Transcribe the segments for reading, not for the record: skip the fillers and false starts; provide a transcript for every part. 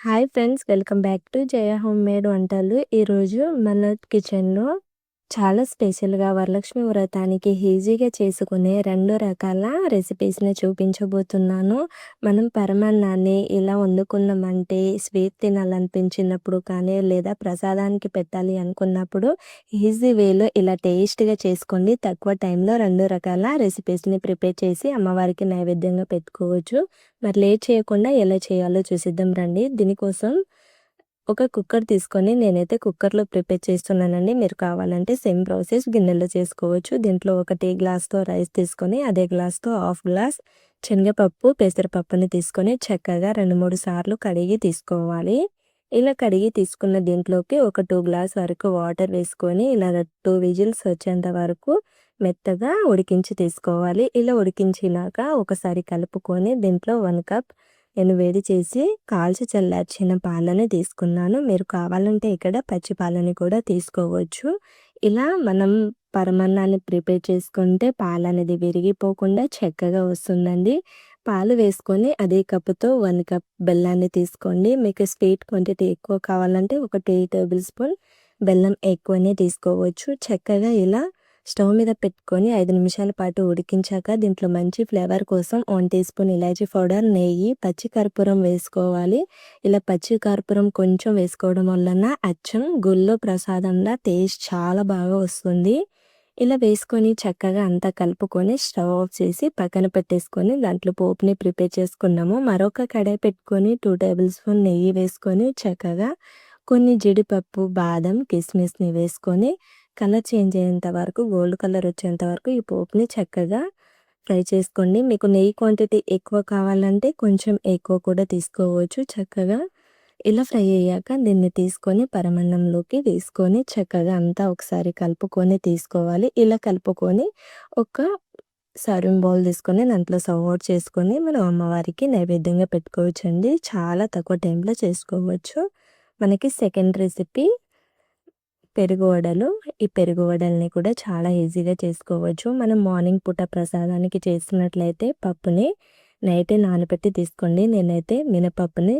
Hi friends, welcome back to Jaya home made వంటలు. ఈరోజు మన కిచెన్లో చాలా స్పెషల్గా వరలక్ష్మి వ్రతానికి ఈజీగా చేసుకునే 2 రకాల రెసిపీస్ని చూపించబోతున్నాను. మనం పరమాన్నాన్ని ఇలా వండుకున్నామంటే స్వీట్ తినాలనిపించినప్పుడు కానీ లేదా ప్రసాదానికి పెట్టాలి అనుకున్నప్పుడు ఈజీ వేలో ఇలా టేస్ట్గా చేసుకోండి. తక్కువ టైంలో 2 రకాల రెసిపీస్ని ప్రిపేర్ చేసి అమ్మవారికి నైవేద్యంగా పెట్టుకోవచ్చు. మరి లేట్ చేయకుండా ఎలా చేయాలో చూసిద్దాం రండి. దీనికోసం ఒక కుక్కర్ తీసుకొని నేనైతే కుక్కర్లో ప్రిపేర్ చేస్తున్నానండి. మీరు కావాలంటే సేమ్ ప్రాసెస్ గిన్నెలో చేసుకోవచ్చు. దీంట్లో ఒక టీ గ్లాస్తో రైస్ తీసుకొని అదే గ్లాస్తో హాఫ్ గ్లాస్ శనగపప్పు పెసరపప్పుని తీసుకొని చక్కగా 2-3 సార్లు కడిగి తీసుకోవాలి. ఇలా కడిగి తీసుకున్న దీంట్లోకి ఒక 2 గ్లాస్ వరకు వాటర్ వేసుకొని ఇలా 2 విజిల్స్ వచ్చేంత వరకు మెత్తగా ఉడికించి తీసుకోవాలి. ఇలా ఉడికించినాక ఒకసారి కలుపుకొని దీంట్లో 1 కప్ నేను వేడి చేసి కాల్చి చల్లార్చిన పాలని తీసుకున్నాను. మీరు కావాలంటే ఇక్కడ పచ్చి పాలని కూడా తీసుకోవచ్చు. ఇలా మనం పరమాన్నాన్ని ప్రిపేర్ చేసుకుంటే పాలు అనేది విరిగిపోకుండా చక్కగా వస్తుందండి. పాలు వేసుకొని అదే కప్పుతో 1 కప్ బెల్లాన్ని తీసుకోండి. మీకు స్వీట్ క్వాంటిటీ ఎక్కువ కావాలంటే ఒక 2 టేబుల్ స్పూన్ బెల్లం ఎక్కువనే తీసుకోవచ్చు. చక్కగా ఇలా స్టవ్ మీద పెట్టుకొని 5 నిమిషాల పాటు ఉడికించాక దీంట్లో మంచి ఫ్లేవర్ కోసం 1 టీ స్పూన్ ఇలాచీ పౌడర్, నెయ్యి, పచ్చి కర్పూరం వేసుకోవాలి. ఇలా పచ్చి కర్పూరం కొంచెం వేసుకోవడం వలన అచ్చం గుళ్ళో ప్రసాదంలా టేస్ట్ చాలా బాగా వస్తుంది. ఇలా వేసుకొని చక్కగా అంతా కలుపుకొని స్టవ్ ఆఫ్ చేసి పక్కన పెట్టేసుకొని దాంట్లో పోపుని ప్రిపేర్ చేసుకున్నాము. మరొక కడాయి పెట్టుకొని 2 టేబుల్ స్పూన్ నెయ్యి వేసుకొని చక్కగా కొన్ని జీడిపప్పు, బాదం, కిస్మిస్ని వేసుకొని కలర్ చేంజ్ అయ్యేంత వరకు, గోల్డ్ కలర్ వచ్చేంత వరకు ఈ పోపుని చక్కగా ఫ్రై చేసుకోండి. మీకు నెయ్యి క్వాంటిటీ ఎక్కువ కావాలంటే కొంచెం ఎక్కువ కూడా తీసుకోవచ్చు. చక్కగా ఇలా ఫ్రై అయ్యాక దీన్ని తీసుకొని పరమాన్నంలోకి వేసుకొని చక్కగా అంతా ఒకసారి కలుపుకొని తీసుకోవాలి. ఇలా కలుపుకొని ఒక సర్వింగ్ బౌల్ తీసుకొని దాంట్లో సర్వ్ అవుట్ చేసుకొని మనం అమ్మవారికి నైవేద్యంగా పెట్టుకోవచ్చండి. చాలా తక్కువ టైంలో చేసుకోవచ్చు. మనకి సెకండ్ రెసిపీ పెరుగు వడలు. ఈ పెరుగు వడల్ని కూడా చాలా ఈజీగా చేసుకోవచ్చు. మనం మార్నింగ్ పూట ప్రసాదానికి చేసినట్లయితే పప్పుని నైటే నానబెట్టి తీసుకోండి. నేనైతే మినపప్పుని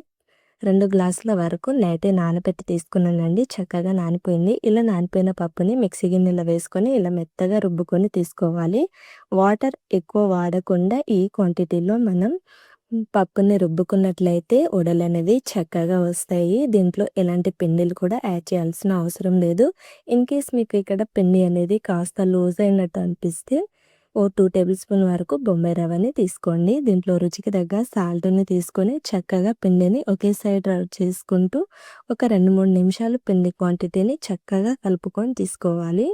2 గ్లాసుల వరకు నైటే నానబెట్టి తీసుకున్నానండి. చక్కగా నానిపోయింది. ఇలా నానిపోయిన పప్పుని మిక్సీ గిన్నెలో వేసుకొని ఇలా మెత్తగా రుబ్బుకొని తీసుకోవాలి. వాటర్ ఎక్కువ వాడకుండా ఈ క్వాంటిటీలో మనం పప్పుని రుబ్బుకున్నట్లయితే వడలనేవి చక్కగా వస్తాయి. దీంట్లో ఎలాంటి పిండిలు కూడా యాడ్ చేయాల్సిన అవసరం లేదు. ఇన్ కేస్ మీకు ఇక్కడ పిండి అనేది కాస్త లూజ్ అయినట్టు అనిపిస్తే ఓ 2 టేబుల్ స్పూన్ వరకు బొంబాయి రవ్వని తీసుకోండి. దీంట్లో రుచికి తగ్గ సాల్ట్ని తీసుకొని చక్కగా పిండిని ఒకే సైడ్ రబ్ చేసుకుంటూ ఒక 2-3 నిమిషాలు పిండి క్వాంటిటీని చక్కగా కలుపుకొని తీసుకోవాలి.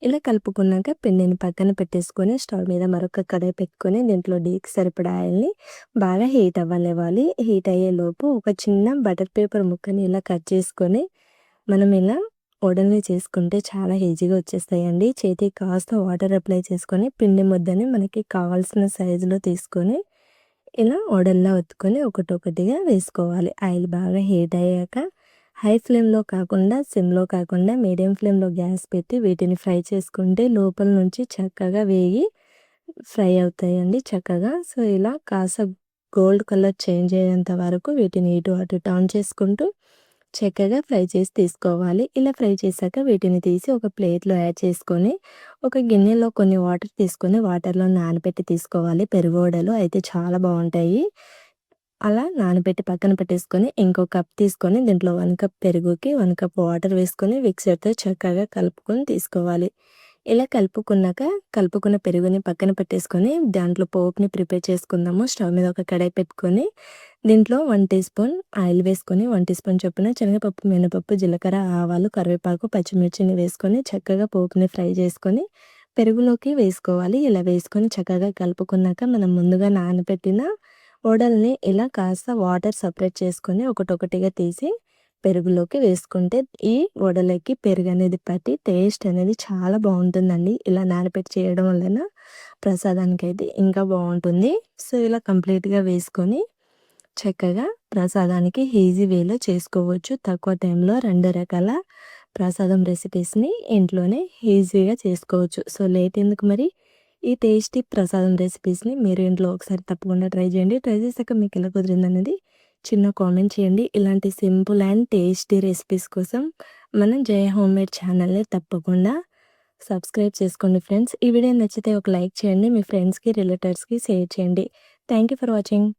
ఇలా కలుపుకున్నాక పిండిని పక్కన పెట్టేసుకొని స్టవ్ మీద మరొక కడాయి పెట్టుకొని దీంట్లో డీకి సరిపడా ఆయిల్ని బాగా హీట్ అవ్వనివ్వాలి. హీట్ అయ్యేలోపు ఒక చిన్న బటర్ పేపర్ ముక్కని ఇలా కట్ చేసుకొని మనం ఇలా వడల్ని చేసుకుంటే చాలా ఈజీగా వచ్చేస్తాయండి. చేతికి కాస్త వాటర్ అప్లై చేసుకొని పిండి ముద్దని మనకి కావాల్సిన సైజులో తీసుకొని ఇలా వడల్లా ఒత్తుకొని ఒకటొకటిగా వేసుకోవాలి. ఆయిల్ బాగా హీట్ అయ్యాక హై ఫ్లేమ్లో కాకుండా సిమ్లో కాకుండా మీడియం ఫ్లేమ్లో గ్యాస్ పెట్టి వీటిని ఫ్రై చేసుకుంటే లోపల నుంచి చక్కగా వేగి ఫ్రై అవుతాయండి చక్కగా. సో ఇలా కాస్త గోల్డ్ కలర్ చేంజ్ అయ్యేంత వరకు వీటిని ఇటు అటు టర్న్ చేసుకుంటూ చక్కగా ఫ్రై చేసి తీసుకోవాలి. ఇలా ఫ్రై చేశాక వీటిని తీసి ఒక ప్లేట్లో యాడ్ చేసుకొని ఒక గిన్నెలో కొన్ని వాటర్ తీసుకొని వాటర్లో నానబెట్టి తీసుకోవాలి. పెరుగు వడలు అయితే చాలా బాగుంటాయి. అలా నానబెట్టి పక్కన పెట్టేసుకొని ఇంకో కప్ తీసుకొని దీంట్లో 1 కప్ పెరుగుకి 1 కప్ వాటర్ వేసుకొని మిక్సర్తో చక్కగా కలుపుకొని తీసుకోవాలి. ఇలా కలుపుకున్న పెరుగుని పక్కన పెట్టేసుకొని దాంట్లో పోపుని ప్రిపేర్ చేసుకుందాము. స్టవ్ మీద ఒక కడాయి పెట్టుకొని దీంట్లో 1 టీ స్పూన్ ఆయిల్ వేసుకొని 1 టీ స్పూన్ చొప్పున శనగపప్పు, మినపప్పు, జీలకర్ర, ఆవాలు, కరివేపాకు, పచ్చిమిర్చిని వేసుకొని చక్కగా పోపుని ఫ్రై చేసుకొని పెరుగులోకి వేసుకోవాలి. ఇలా వేసుకొని చక్కగా కలుపుకున్నాక మనం ముందుగా నానబెట్టిన వడల్ని ఇలా కాస్త వాటర్ సపరేట్ చేసుకొని ఒకటొకటిగా తీసి పెరుగులోకి వేసుకుంటే ఈ వడలకి పెరుగు అనేది పట్టి టేస్ట్ అనేది చాలా బాగుంటుందండి. ఇలా నానబెట్టి చేయడం వలన ప్రసాదానికి అయితే ఇంకా బాగుంటుంది. సో ఇలా కంప్లీట్గా వేసుకొని చక్కగా ప్రసాదానికి ఈజీ వేలో చేసుకోవచ్చు. తక్కువ టైంలో 2 రకాల ప్రసాదం రెసిపీస్ని ఇంట్లోనే ఈజీగా చేసుకోవచ్చు. సో లేట్ ఎందుకు మరి, ఈ టేస్టీ ప్రసాదం రెసిపీస్ని మీరు ఇంట్లో ఒకసారి తప్పకుండా ట్రై చేయండి. ట్రై చేశాక మీకు ఎలా కుదిరిందనేది చిన్న కామెంట్ చేయండి. ఇలాంటి సింపుల్ అండ్ టేస్టీ రెసిపీస్ కోసం మనం జయ హోమ్‌మేడ్ ఛానల్‌ని తప్పకుండా సబ్స్క్రైబ్ చేసుకోండి ఫ్రెండ్స్. ఈ వీడియో నచ్చితే ఒక లైక్ చేయండి. మీ ఫ్రెండ్స్‌కి, రిలేటివ్స్‌కి షేర్ చేయండి. Thank you for watching.